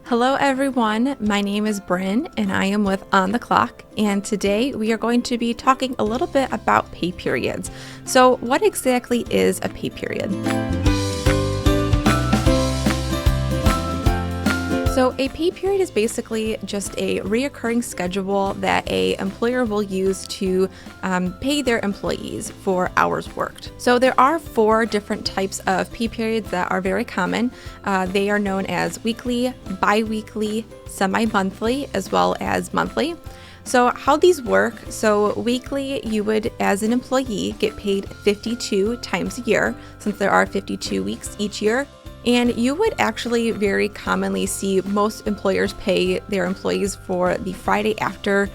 Hello everyone, my name is Bryn and I am with On The Clock, and today we are going to be talking a little bit about pay periods. So what exactly is a pay period? So a pay period is basically just a reoccurring schedule that a employer will use to pay their employees for hours worked. So there are 4 different types of pay periods that are very common. They are known as weekly, bi-weekly, semi-monthly, as well as monthly. So how these work, so weekly you would, as an employee, get paid 52 times a year, since there are 52 weeks each year. And you would actually very commonly see most employers pay their employees for the Friday after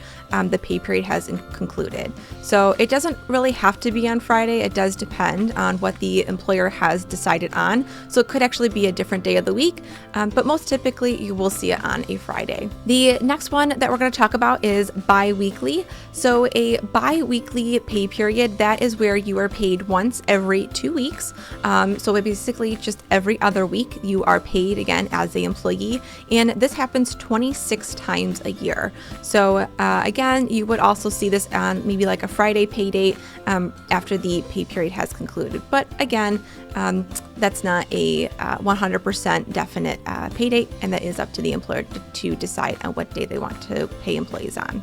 the pay period has concluded. So it doesn't really have to be on Friday. It does depend on what the employer has decided on. So it could actually be a different day of the week, but most typically you will see it on a Friday. The next one that we're going to talk about is bi-weekly. So a bi-weekly pay period, that is where you are paid once every 2 weeks. So it basically just every other week you are paid again as an employee, and this happens 26 times a year. So again, you would also see this on maybe like a Friday pay date after the pay period has concluded. But again, that's not a 100% definite pay date, and that is up to the employer to decide on what day they want to pay employees on.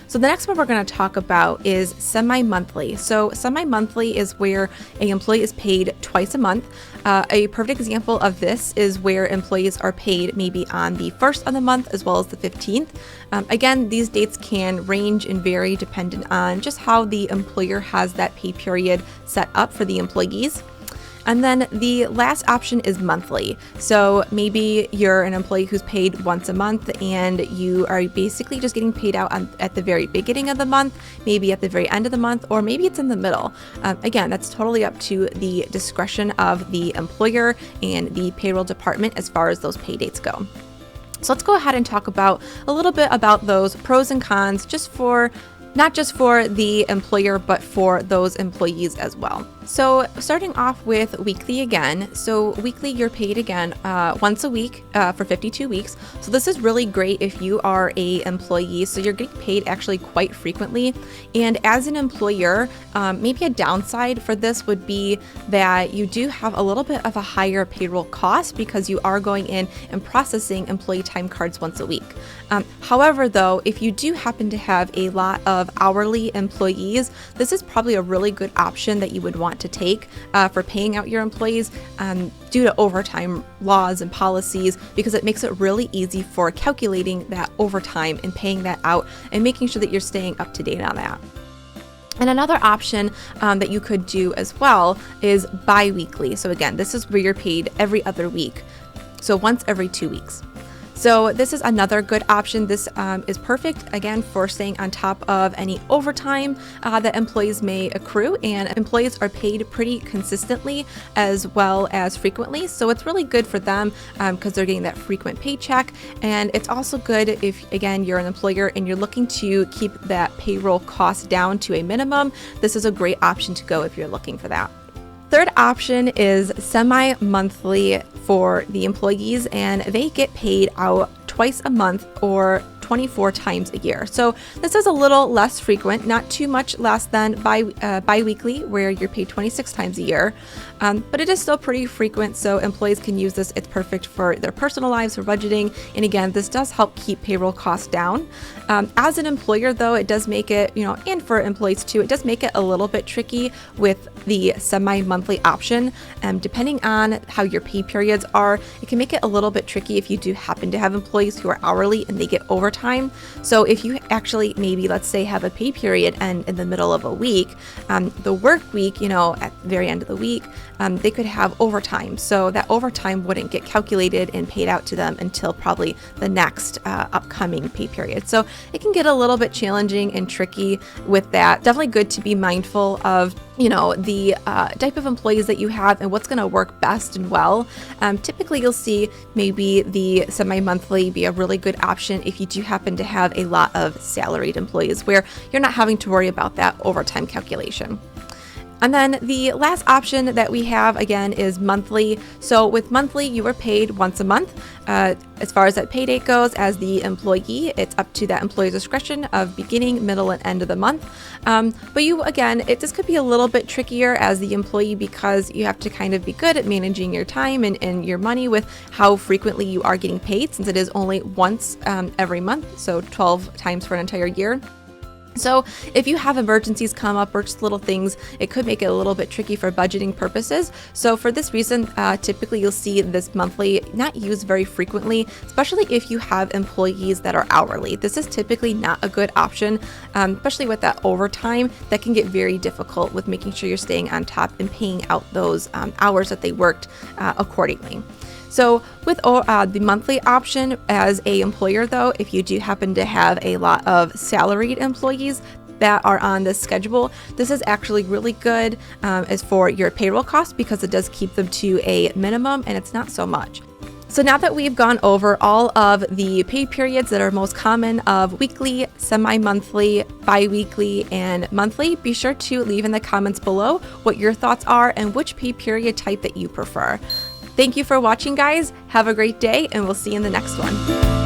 So the next one we're going to talk about is semi-monthly. So semi-monthly is where an employee is paid twice a month. A perfect example of this is where employees are paid maybe on the 1st of the month as well as the 15th. Again, these dates can range and vary dependent on just how the employer has that pay period set up for the employees. And then the last option is monthly. So maybe you're an employee who's paid once a month and you are basically just getting paid out at the very beginning of the month, maybe at the very end of the month, or maybe it's in the middle. Again, that's totally up to the discretion of the employer and the payroll department as far as those pay dates go. So let's go ahead and talk about a little bit about those pros and cons, not just for the employer, but for those employees as well. So starting off with weekly again. So weekly, you're paid again once a week for 52 weeks. So this is really great if you are a employee. So you're getting paid actually quite frequently. And as an employer, maybe a downside for this would be that you do have a little bit of a higher payroll cost because you are going in and processing employee time cards once a week. However, though, if you do happen to have a lot of hourly employees, this is probably a really good option that you would want to take for paying out your employees due to overtime laws and policies, because it makes it really easy for calculating that overtime and paying that out and making sure that you're staying up to date on that. And another option that you could do as well is bi-weekly. So again, this is where you're paid every other week. So once every 2 weeks. So this is another good option. This is perfect, again, for staying on top of any overtime that employees may accrue, and employees are paid pretty consistently as well as frequently. So it's really good for them because they're getting that frequent paycheck. And it's also good if, again, you're an employer and you're looking to keep that payroll cost down to a minimum. This is a great option to go if you're looking for that. Third option is semi-monthly for the employees, and they get paid out twice a month or 24 times a year. So this is a little less frequent, not too much less than bi-weekly, where you're paid 26 times a year, but it is still pretty frequent, so employees can use this. It's perfect for their personal lives, for budgeting, and again, this does help keep payroll costs down. As an employer, though, it does make it, and for employees too, it does make it a little bit tricky with the semi-monthly option. Depending on how your pay periods are, it can make it a little bit tricky if you do happen to have employees who are hourly and they get overtime. So if you actually maybe, let's say, have a pay period and in the middle of a week, the work week, at the very end of the week, they could have overtime. So that overtime wouldn't get calculated and paid out to them until probably the next upcoming pay period. So it can get a little bit challenging and tricky with that. Definitely good to be mindful of the type of employees that you have and what's going to work best and well. Typically, you'll see maybe the semi-monthly be a really good option if you do happen to have a lot of salaried employees where you're not having to worry about that overtime calculation. And then the last option that we have again is monthly. So with monthly, you are paid once a month. As far as that pay date goes, as the employee, it's up to that employee's discretion of beginning, middle, and end of the month. But you, again, this could be a little bit trickier as the employee because you have to kind of be good at managing your time and your money with how frequently you are getting paid, since it is only once every month, so 12 times for an entire year. So if you have emergencies come up or just little things, it could make it a little bit tricky for budgeting purposes. So for this reason, typically you'll see this monthly not used very frequently, especially if you have employees that are hourly. This is typically not a good option, especially with that overtime. That can get very difficult with making sure you're staying on top and paying out those hours that they worked accordingly. So with the monthly option as a employer though, if you do happen to have a lot of salaried employees that are on this schedule, this is actually really good as for your payroll costs because it does keep them to a minimum and it's not so much. So now that we've gone over all of the pay periods that are most common of weekly, semi-monthly, bi-weekly, and monthly, be sure to leave in the comments below what your thoughts are and which pay period type that you prefer. Thank you for watching, guys. Have a great day, and we'll see you in the next one.